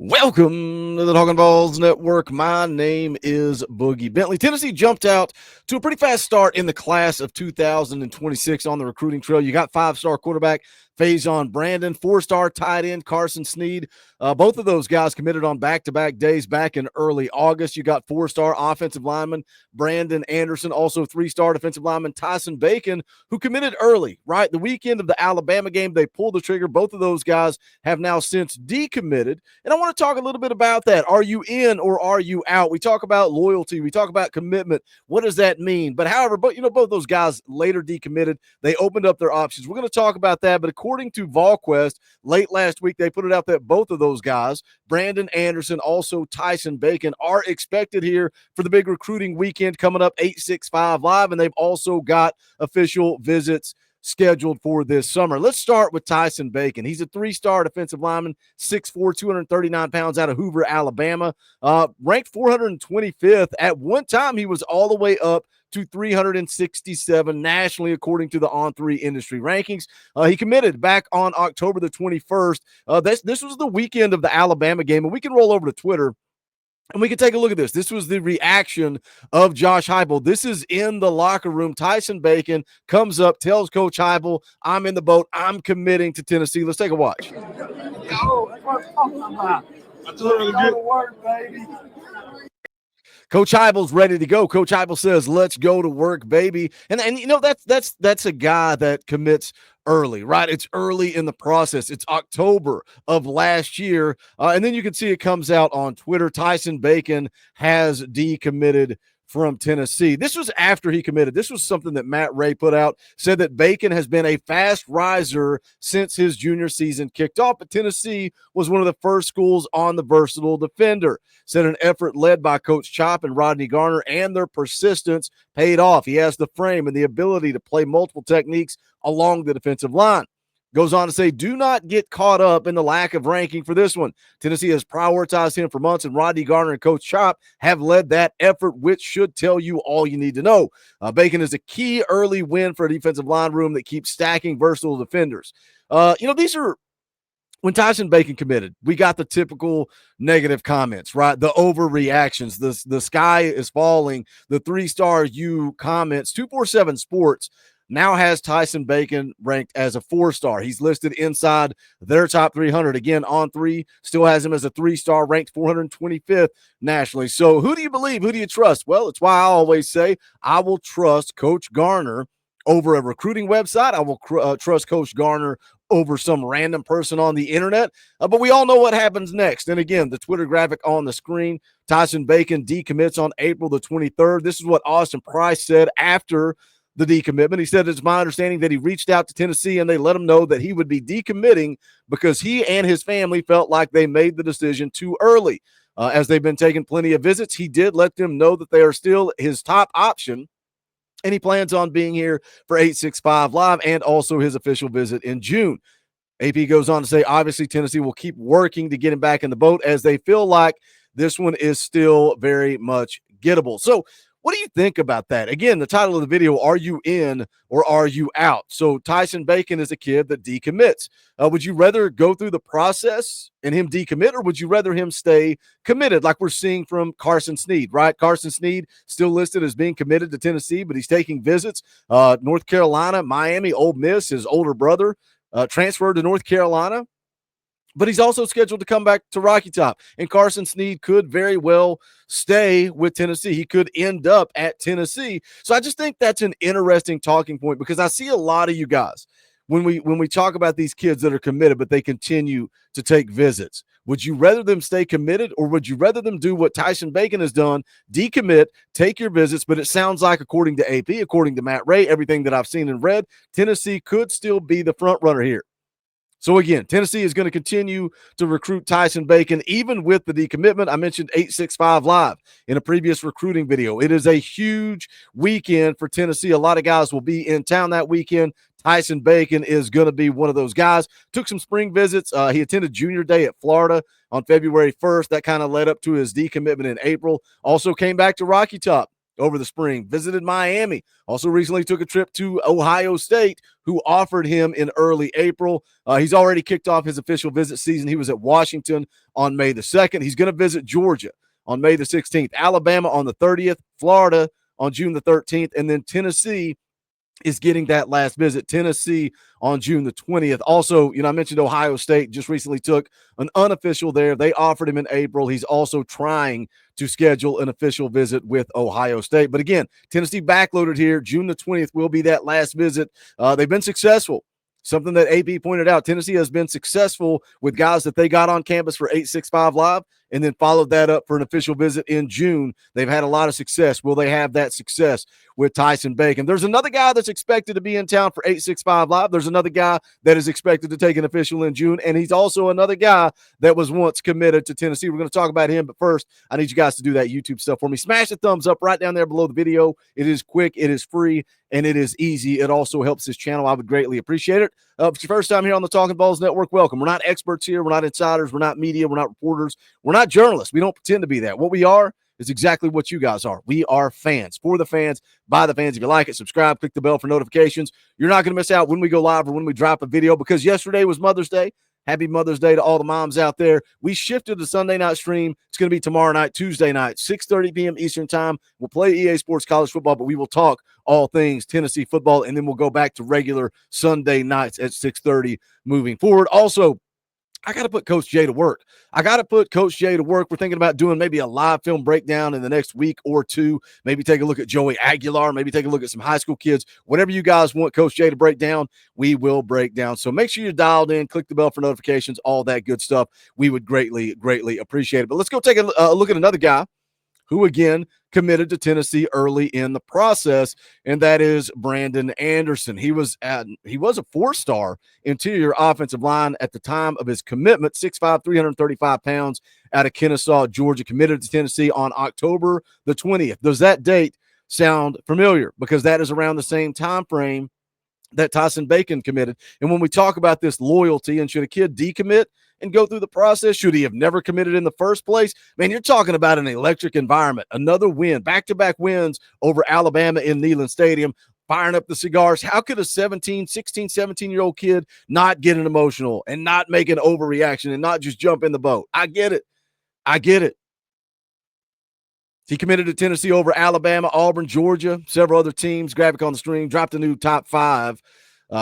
Welcome to the Talkin VAWLS Network. My name is Boogie Bentley. Tennessee jumped out to a pretty fast start in the class of 2026 on the recruiting trail. You got five-star quarterback Faison Brandon, four-star tight end Carson Sneed. Both of those guys committed on back-to-back days back in early August. You got four-star offensive lineman Brandon Anderson, also three-star defensive lineman Tyson Bacon, who committed early, right? The weekend of the Alabama game, they pulled the trigger. Both of those guys have now since decommitted. And I want to talk a little bit about that. Are you in or are you out? We talk about loyalty. We talk about commitment. What does that mean? But however, both those guys later decommitted. They opened up their options. We're going to talk about that. But according to VolQuest, late last week, they put it out that both of those guys, Brandon Anderson, also Tyson Bacon, are expected here for the big recruiting weekend coming up 865 Live. And they've also got official visits scheduled for this summer. Let's start with Tyson Bacon. He's a three-star defensive lineman, 6'4", 239 pounds out of Hoover, Alabama, ranked 425th. At one time, he was all the way up to 367 nationally, according to the On3 industry rankings. He committed back on October the 21st. This was the weekend of the Alabama game, and we can roll over to Twitter and we can take a look at this. This was the reaction of Josh Hibel. This is in the locker room. Tyson Bacon comes up, tells Coach Hibel, I'm in the boat. I'm committing to Tennessee. Let's take a watch. Yo, that's what I'm talking about. Let's go to work, baby. Coach Hibel's ready to go. Coach Hibel says, let's go to work, baby. And you know, that's a guy that commits early, right? It's early in the process. It's October of last year. And then you can see it comes out on Twitter. Tyson Bacon has decommitted from Tennessee. This was after he committed. This was something that Matt Ray put out, said that Bacon has been a fast riser since his junior season kicked off, but Tennessee was one of the first schools on the versatile defender. Said an effort led by Coach Chop and Rodney Garner and their persistence paid off. He has the frame and the ability to play multiple techniques along the defensive line. Goes on to say, do not get caught up in the lack of ranking for this one. Tennessee has prioritized him for months, and Rodney Garner and Coach Chop have led that effort, which should tell you all you need to know. Bacon is a key early win for a defensive line room that keeps stacking versatile defenders. These are when Tyson Bacon committed, we got the typical negative comments, right? The overreactions, the sky is falling, the 3-star U comments. 247 Sports now has Tyson Bacon ranked as a 4-star. He's listed inside their top 300. Again, On3 still has him as a 3-star, ranked 425th nationally. So who do you believe? Who do you trust? Well, it's why I always say I will trust Coach Garner over a recruiting website. I will trust Coach Garner over some random person on the internet. But we all know what happens next. And again, the Twitter graphic on the screen, Tyson Bacon decommits on April the 23rd. This is what Austin Price said after the decommitment. He said, it's my understanding that he reached out to Tennessee and they let him know that he would be decommitting because he and his family felt like they made the decision too early. As they've been taking plenty of visits, he did let them know that they are still his top option, and he plans on being here for 865 Live and also his official visit in June. AP goes on to say, obviously, Tennessee will keep working to get him back in the boat as they feel like this one is still very much gettable. So what do you think about that? Again, the title of the video, are you in or are you out? So Tyson Bacon is a kid that decommits. Would you rather go through the process and him decommit, or would you rather him stay committed like we're seeing from Carson Sneed, right? Carson Sneed still listed as being committed to Tennessee, but he's taking visits. North Carolina, Miami, Ole Miss, his older brother transferred to North Carolina. But he's also scheduled to come back to Rocky Top. And Carson Sneed could very well stay with Tennessee. He could end up at Tennessee. So I just think that's an interesting talking point, because I see a lot of you guys when we talk about these kids that are committed, but they continue to take visits. Would you rather them stay committed, or would you rather them do what Tyson Bacon has done, decommit, take your visits? But it sounds like, according to AP, according to Matt Ray, everything that I've seen and read, Tennessee could still be the front runner here. So again, Tennessee is going to continue to recruit Tyson Bacon, even with the decommitment. I mentioned 865 Live in a previous recruiting video. It is a huge weekend for Tennessee. A lot of guys will be in town that weekend. Tyson Bacon is going to be one of those guys. Took some spring visits. He attended Junior Day at Florida on February 1st. That kind of led up to his decommitment in April. Also came back to Rocky Top over the spring, visited Miami, also recently took a trip to Ohio State, who offered him in early April. He's already kicked off his official visit season. He was at Washington on May the 2nd. He's going to visit Georgia on May the 16th, Alabama on the 30th, Florida on June the 13th, and then Tennessee is getting that last visit. Tennessee on June the 20th. Also, I mentioned Ohio State just recently took an unofficial there. They offered him in April. He's also trying to schedule an official visit with Ohio State. But again, Tennessee backloaded here. June the 20th will be that last visit. They've been successful. Something that AP pointed out, Tennessee has been successful with guys that they got on campus for 865 Live and then followed that up for an official visit in June. They've had a lot of success. Will they have that success with Tyson Bacon? There's another guy that's expected to be in town for 865 Live. There's another guy that is expected to take an official in June, and he's also another guy that was once committed to Tennessee. We're going to talk about him, but first, I need you guys to do that YouTube stuff for me. Smash the thumbs up right down there below the video. It is quick, it is free, and it is easy. It also helps this channel. I would greatly appreciate it. If it's your first time here on the Talkin VAWLS Network, welcome. We're not experts here. We're not insiders. We're not media. We're not reporters. We're not journalists. We don't pretend to be that. What we are is exactly what you guys are. We are fans, for the fans, by the fans. If you like it, subscribe, click the bell for notifications. You're not going to miss out when we go live or when we drop a video, because yesterday was Mother's Day. Happy Mother's Day to all the moms out there. We shifted the Sunday night stream. It's going to be tomorrow night, Tuesday night, 6:30 p.m. Eastern time. We'll play EA Sports College Football, but we will talk all things Tennessee football, and then we'll go back to regular Sunday nights at 6:30 moving forward. Also, I got to put Coach Jay to work. We're thinking about doing maybe a live film breakdown in the next week or two. Maybe take a look at Joey Aguilar. Maybe take a look at some high school kids. Whatever you guys want Coach Jay to break down, we will break down. So make sure you're dialed in. Click the bell for notifications, all that good stuff. We would greatly, greatly appreciate it. But let's go take a look at another guy who, again, committed to Tennessee early in the process, and that is Brandon Anderson. He was a four-star interior offensive line at the time of his commitment, 6'5", 335 pounds, out of Kennesaw, Georgia, committed to Tennessee on October the 20th. Does that date sound familiar? Because that is around the same time frame that Tyson Bacon committed. And when we talk about this loyalty and should a kid decommit and go through the process, should he have never committed in the first place? Man, you're talking about an electric environment. Another win, back-to-back wins over Alabama in Neyland Stadium, firing up the cigars. How could a 16, 17-year-old kid not get an emotional and not make an overreaction and not just jump in the boat? I get it. He committed to Tennessee over Alabama, Auburn, Georgia, several other teams. Graphic on the stream, dropped a new top 5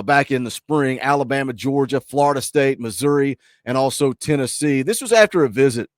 back in the spring. Alabama, Georgia, Florida State, Missouri, and also Tennessee. This was after a visit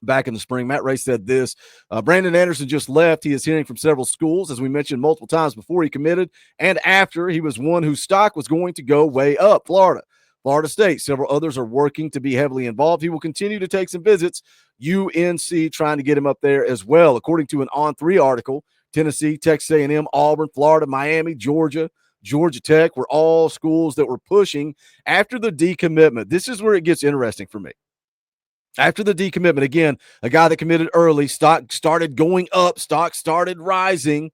back in the spring. Matt Ray said this. Brandon Anderson just left. He is hearing from several schools, as we mentioned multiple times before he committed, and after he was one whose stock was going to go way up. Florida State. Several others are working to be heavily involved. He will continue to take some visits. UNC trying to get him up there as well. According to an On3 article, Tennessee, Texas A&M, Auburn, Florida, Miami, Georgia, Georgia Tech were all schools that were pushing after the decommitment. This is where it gets interesting for me. After the decommitment, again, a guy that committed early, stock started going up, stock started rising,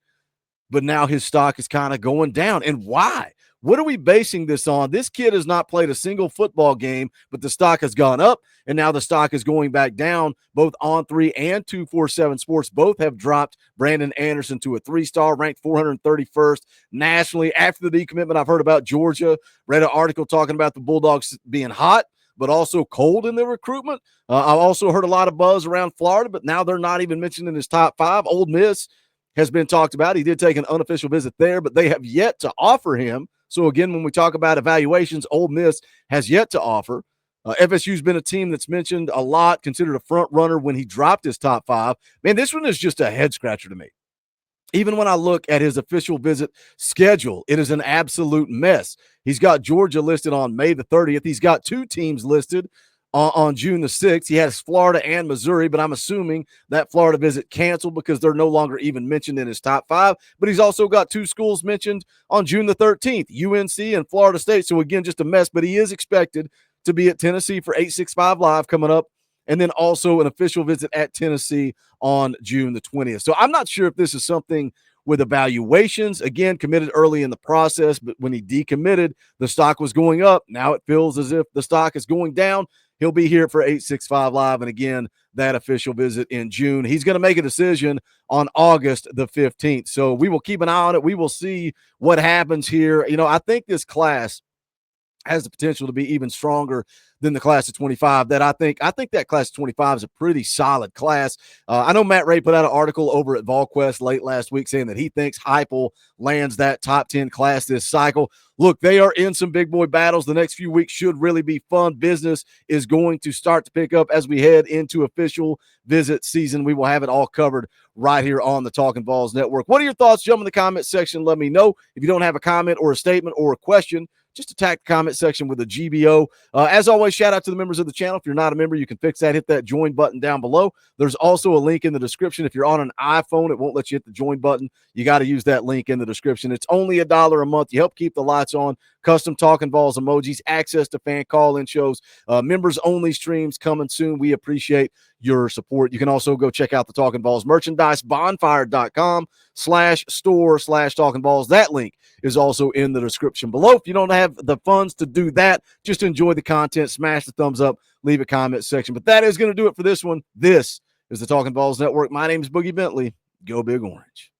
but now his stock is kind of going down. And why? What are we basing this on? This kid has not played a single football game, but the stock has gone up, and now the stock is going back down. Both On3 and 247 Sports both have dropped Brandon Anderson to a 3-star, ranked 431st nationally. After the decommitment, I've heard about Georgia, read an article talking about the Bulldogs being hot, but also cold in their recruitment. I've also heard a lot of buzz around Florida, but now they're not even mentioned in his top 5. Ole Miss has been talked about. He did take an unofficial visit there, but they have yet to offer him. So, again, when we talk about evaluations, Ole Miss has yet to offer. FSU's been a team that's mentioned a lot, considered a front runner when he dropped his top 5. Man, this one is just a head-scratcher to me. Even when I look at his official visit schedule, it is an absolute mess. He's got Georgia listed on May the 30th. He's got 2 teams listed on June the 6th. He has Florida and Missouri, but I'm assuming that Florida visit canceled because they're no longer even mentioned in his top 5. But he's also got 2 schools mentioned on June the 13th, UNC and Florida State. So, again, just a mess, but he is expected to be at Tennessee for 865 Live coming up, and then also an official visit at Tennessee on June the 20th. So I'm not sure if this is something with evaluations. Again, committed early in the process, but when he decommitted, the stock was going up. Now it feels as if the stock is going down. He'll be here for 865 Live. And again, that official visit in June. He's going to make a decision on August the 15th. So we will keep an eye on it. We will see what happens here. You know, I think this class has the potential to be even stronger than the class of 25. That I think that class of 25 is a pretty solid class. I know Matt Ray put out an article over at VolQuest late last week saying that he thinks Hibel lands that top 10 class this cycle. Look, they are in some big boy battles. The next few weeks should really be fun. Business is going to start to pick up as we head into official visit season. We will have it all covered right here on the Talkin VAWLS Network. What are your thoughts? Jump in the comment section. Let me know. If you don't have a comment or a statement or a question, just attack the comment section with a GBO. As always, shout out to the members of the channel. If you're not a member, you can fix that. Hit that join button down below. There's also a link in the description. If you're on an iPhone, it won't let you hit the join button. You got to use that link in the description. It's only $1 a month. You help keep the lights on. Custom Talkin VAWLS emojis, access to fan call-in shows, members-only streams coming soon. We appreciate your support. You can also go check out the Talkin VAWLS merchandise, bonfire.com/store/Talkin VAWLS. That link is also in the description below. If you don't have the funds to do that, just enjoy the content, smash the thumbs up, leave a comment section. But that is going to do it for this one. This is the Talkin VAWLS Network. My name is Boogie Bentley. Go Big Orange.